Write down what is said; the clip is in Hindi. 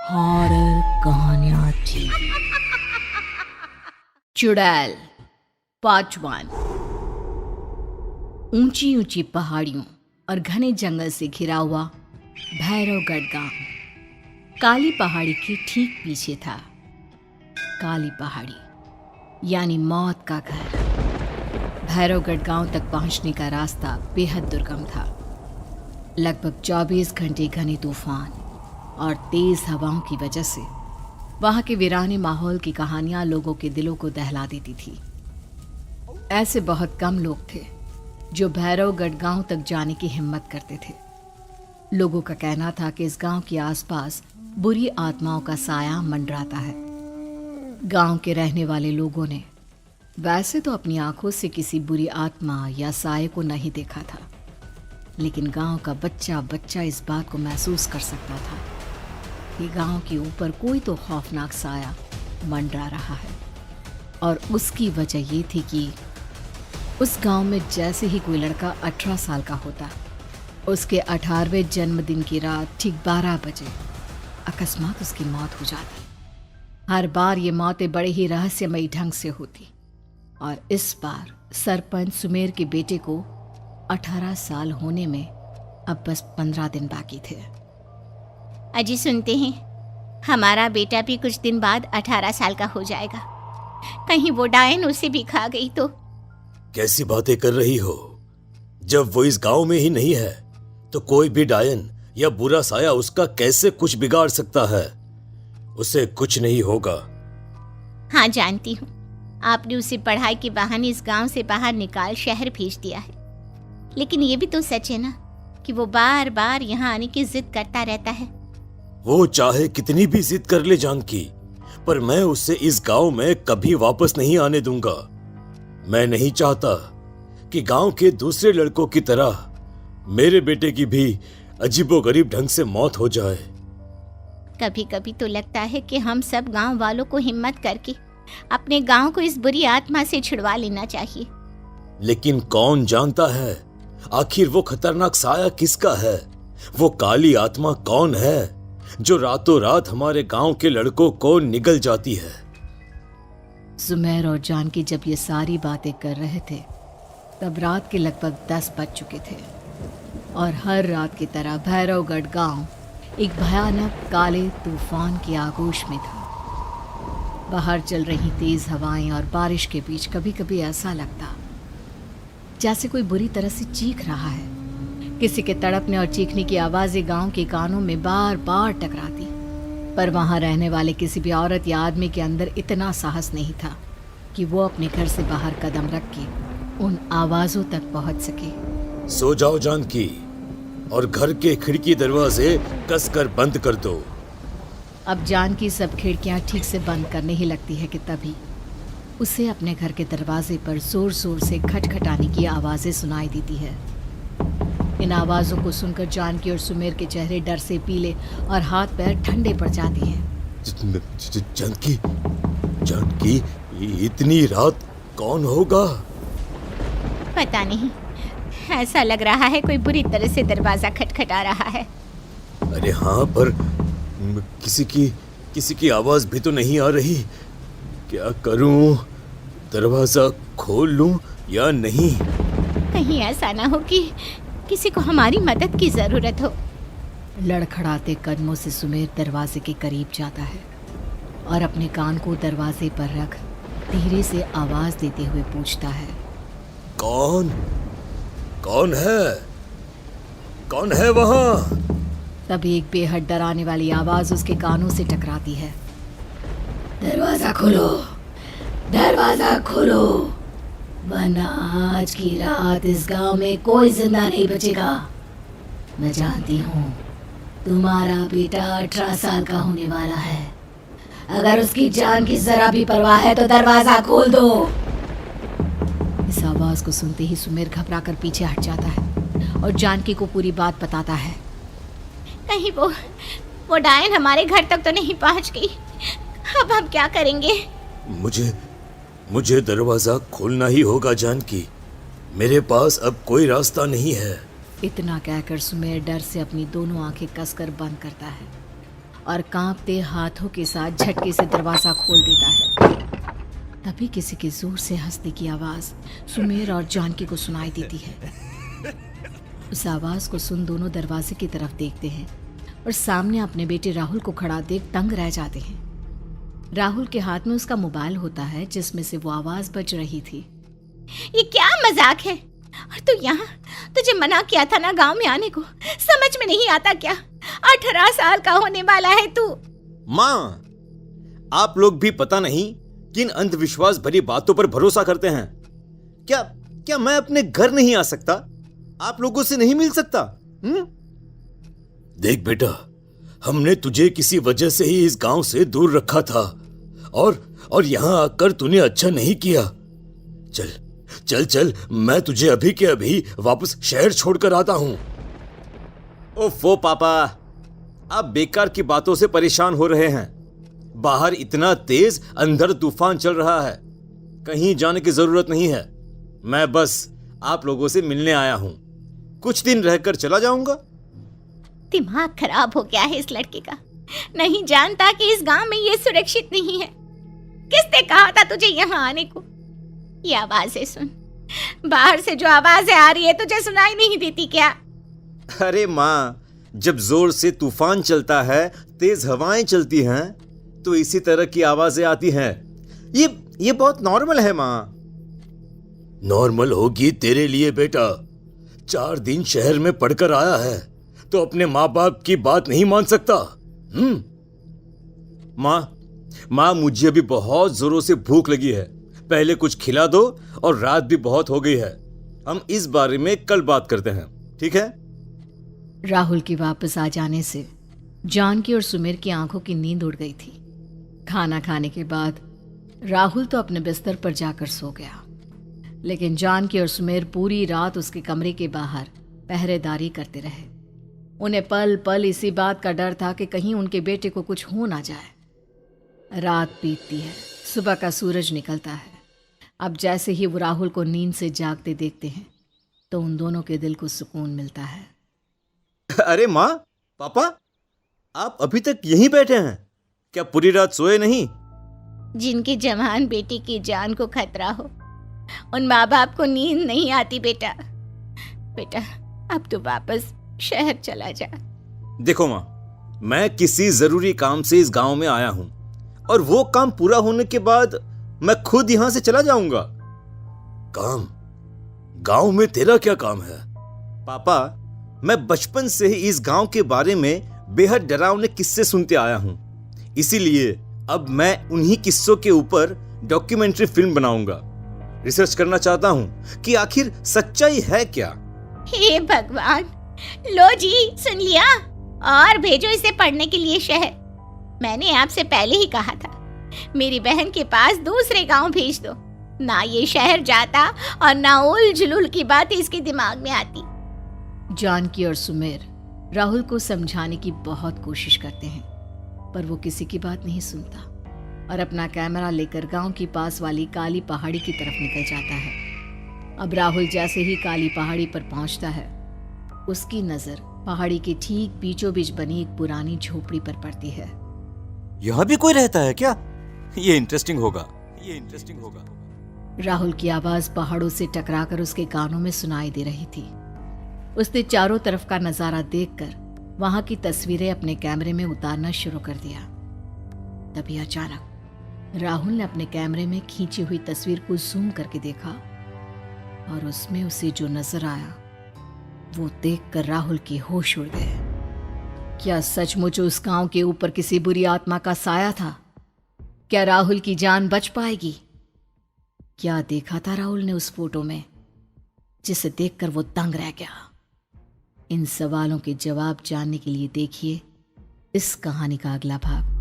हॉरर कहानियां थी। चुड़ैल पार्ट 1। ऊंची ऊंची पहाड़ियों और घने जंगल से घिरा हुआ भैरवगढ़ गांव काली पहाड़ी के ठीक पीछे था। काली पहाड़ी यानी मौत का घर। भैरवगढ़ गांव तक पहुंचने का रास्ता बेहद दुर्गम था। लगभग 24 घंटे घने तूफान और तेज हवाओं की वजह से वहां के वीराने माहौल की कहानियां लोगों के दिलों को दहला देती थी। ऐसे बहुत कम लोग थे जो भैरवगढ़ गांव तक जाने की हिम्मत करते थे। लोगों का कहना था कि इस गांव के आसपास बुरी आत्माओं का साया मंडराता है। गांव के रहने वाले लोगों ने वैसे तो अपनी आंखों से किसी बुरी आत्मा या साये को नहीं देखा था, लेकिन गांव का बच्चा बच्चा इस बात को महसूस कर सकता था कि गांव के ऊपर कोई तो खौफनाक साया मंडरा रहा है। और उसकी वजह ये थी कि उस गांव में जैसे ही कोई लड़का 18 साल का होता, उसके 18वें जन्मदिन की रात ठीक 12 बजे अकस्मात उसकी मौत हो जाती। हर बार ये मौतें बड़े ही रहस्यमयी ढंग से होती और इस बार सरपंच सुमेर के बेटे को 18 साल होने में अब बस 15 दिन बाकी थे। अजी सुनते हैं, हमारा बेटा भी कुछ दिन बाद 18 साल का हो जाएगा। कहीं वो डायन उसे भी खा गई तो। कैसी बातें कर रही हो? जब वो इस गांव में ही नहीं है तो कोई भी डायन या बुरा साया उसका कैसे कुछ बिगाड़ सकता है? उसे कुछ नहीं होगा। हाँ जानती हूँ, आपने उसे पढ़ाई के बहाने इस गांव से बाहर निकाल शहर भेज दिया है, लेकिन ये भी तो सच है ना कि वो बार बार यहाँ आने की जिद करता रहता है। वो चाहे कितनी भी जिद कर ले जानकी, पर मैं उसे इस गांव में कभी वापस नहीं आने दूंगा। मैं नहीं चाहता कि गांव के दूसरे लड़कों की तरह मेरे बेटे की भी अजीबोगरीब ढंग से मौत हो जाए। कभी कभी तो लगता है कि हम सब गांव वालों को हिम्मत करके अपने गांव को इस बुरी आत्मा से छुड़वा लेना चाहिए। लेकिन कौन जानता है आखिर वो खतरनाक साया किसका है? वो काली आत्मा कौन है जो रातों रात हमारे गांव के लड़कों को निगल जाती है? सुमेर और जानकी जब ये सारी बातें कर रहे थे तब रात के लगभग 10 बज चुके थे और हर रात की तरह भैरवगढ़ गांव एक भयानक काले तूफान की आगोश में था। बाहर चल रही तेज हवाएं और बारिश के बीच कभी कभी ऐसा लगता जैसे कोई बुरी तरह से चीख रहा है। किसी के तड़पने और चीखने की आवाजें गांव के कानों में बार बार टकराती, पर वहां रहने वाले किसी भी औरत या आदमी के अंदर इतना साहस नहीं था कि वो अपने घर से बाहर कदम रख के उन आवाजों तक पहुंच सके। सो जाओ जानकी और घर के खिड़की दरवाजे कसकर बंद कर दो। अब जानकी सब खिड़कियां ठीक से बंद करने ही लगती है कि तभी उसे अपने घर के दरवाजे पर जोर जोर से खटखटाने की आवाजें सुनाई देती है। इन आवाजों को सुनकर जानकी और सुमेर के चेहरे डर से पीले और हाथ पैर ठंडे पड़ जाते हैं। जानकी, जानकी, इतनी रात कौन होगा? पता नहीं, ऐसा लग रहा है कोई बुरी तरह से दरवाजा खटखटा रहा है। अरे हाँ, पर किसी की आवाज भी तो नहीं आ रही। क्या करूं? दरवाजा खोल लूं या नहीं? कहीं ऐसा ना हो कि किसी को हमारी मदद की जरूरत हो। लड़खड़ाते कदमों से सुमेर दरवाजे के करीब जाता है और अपने कान को दरवाजे पर रख धीरे से आवाज देते हुए पूछता है, कौन कौन है? कौन है वहां? तभी एक बेहद डराने वाली आवाज उसके कानों से टकराती है। दरवाजा खोलो, दरवाजा खोलो, वरना आज की रात इस गांव में कोई जिंदा नहीं बचेगा। मैं जानती हूँ तुम्हारा बेटा 18 साल का होने वाला है। अगर उसकी जान की जरा भी परवाह है तो दरवाजा खोल दो। इस आवाज को सुनते ही सुमेर घबरा कर पीछे हट जाता है और जानकी को पूरी बात बताता है। कहीं वो डायन हमारे घर तक तो नहीं पहुंच गई? अब हम क्या करेंगे? मुझे दरवाजा खोलना ही होगा जानकी। मेरे पास अब कोई रास्ता नहीं है। इतना कहकर सुमेर डर से अपनी दोनों आंखें कसकर बंद करता है और कांपते हाथों के साथ झटके से दरवाज़ा खोल देता है। तभी किसी के जोर से हंसने की आवाज़ सुमेर और जानकी को सुनाई देती है। उस आवाज़ को सुन दोनों दरवाजे की तरफ देखते हैं और सामने अपने बेटे राहुल को खड़ा देख दंग रह जाते हैं। राहुल के हाथ में उसका मोबाइल होता है जिसमें से वो आवाज़ बज रही थी। ये क्या मजाक है? और तू यहाँ, तुझे मना किया था ना गांव में आने को, समझ में नहीं आता क्या? 18 साल का होने वाला है तू। माँ, आप लोग भी पता नहीं किन अंधविश्वास भरी बातों पर भरोसा करते हैं। क्या क्या मैं अपने घर नहीं आ सकता? आप लोगों से नहीं मिल सकता? देख बेटा, हमने तुझे किसी वजह से ही इस गांव से दूर रखा था और यहां आकर तूने अच्छा नहीं किया। चल चल चल, मैं तुझे अभी के अभी वापस शहर छोड़कर आता हूं। ओफो पापा, आप बेकार की बातों से परेशान हो रहे हैं। बाहर इतना तेज अंधड़ तूफान चल रहा है, कहीं जाने की जरूरत नहीं है। मैं बस आप लोगों से मिलने आया हूं, कुछ दिन रहकर चला जाऊंगा। दिमाग खराब हो गया है इस लड़के का, नहीं जानता कि इस गांव में ये सुरक्षित नहीं है। किसने कहा था तुझे यहाँ आने को? ये आवाजें सुन, बाहर से जो आवाजें आ रही है तुझे सुनाई नहीं देती क्या? अरे माँ, जब जोर से तूफान चलता है, तेज हवाएं चलती हैं, तो इसी तरह की आवाजें आती हैं। ये बहुत नॉर्मल है माँ। नॉर्मल होगी तेरे लिए बेटा। 4 दिन शहर में पढ़कर आया है तो अपने माँ बाप की बात नहीं मान सकता। माँ, मुझे अभी बहुत जोरों से भूख लगी है, पहले कुछ खिला दो, और रात भी बहुत हो गई है। हम इस बारे में कल बात करते हैं, ठीक है? राहुल के वापस आ जाने से जानकी और सुमेर की आंखों की नींद उड़ गई थी। खाना खाने के बाद राहुल तो अपने बिस्तर पर जाकर सो गया, लेकिन जानकी और सुमेर पूरी रात उसके कमरे के बाहर पहरेदारी करते रहे। उन्हें पल पल इसी बात का डर था कि कहीं उनके बेटे को कुछ हो ना जाए। रात बीतती है, सुबह का सूरज निकलता है। अब जैसे ही वो राहुल को नींद से जागते देखते हैं तो उन दोनों के दिल को सुकून मिलता है। अरे माँ, पापा, आप अभी तक यहीं बैठे हैं? क्या पूरी रात सोए नहीं? जिनकी जवान बेटी की जान को खतरा हो, उन माँ बाप को नींद नहीं आती बेटा। बेटा, अब तो वापस शहर चला जा। देखो माँ, मैं किसी जरूरी काम से इस गांव में आया हूं, और वो काम पूरा होने के बाद मैं खुद यहां से चला जाऊंगा। काम? गांव में तेरा क्या काम है? पापा, मैं बचपन से ही इस गांव के बारे में बेहद डरावने किस्से सुनते आया हूं, इसीलिए अब मैं उन्हीं किस्सों के ऊपर डॉक्यूमेंट्री फिल्म बनाऊंगा। रिसर्च करना चाहता हूं कि आखिर सच्चाई है क्या। हे भगवान, लो जी, सुन लिया, और भेजो इसे पढ़ने के लिए शहर। मैंने आपसे पहले ही कहा था, मेरी बहन के पास दूसरे गांव भेज दो। ना ये शहर जाता और ना उल जुलूल की बात इसके दिमाग में आती। जानकी और सुमेर राहुल को समझाने की बहुत कोशिश करते हैं, पर वो किसी की बात नहीं सुनता और अपना कैमरा लेकर गांव की पास वाली काली पहाड़ी की तरफ निकल जाता है। अब राहुल जैसे ही काली पहाड़ी पर पहुंचता है, उसकी नजर पहाड़ी के ठीक बीचों बीच बनी एक पुरानी झोपड़ी पर पड़ती है। यहाँ भी कोई रहता है क्या? ये इंटरेस्टिंग होगा। राहुल की आवाज पहाड़ों से टकराकर उसके कानों में सुनाई दे रही थी। उसने चारों तरफ का नजारा देखकर वहां की तस्वीरें अपने कैमरे में उतारना शुरू कर दिया। तभी अचानक राहुल ने अपने कैमरे में खींची हुई तस्वीर को जूम करके देखा और उसमें उसे जो नजर आया वो देखकर राहुल की होश उड़ गए। क्या सचमुच उस गांव के ऊपर किसी बुरी आत्मा का साया था? क्या राहुल की जान बच पाएगी? क्या देखा था राहुल ने उस फोटो में जिसे देखकर वो दंग रह गया? इन सवालों के जवाब जानने के लिए देखिए इस कहानी का अगला भाग।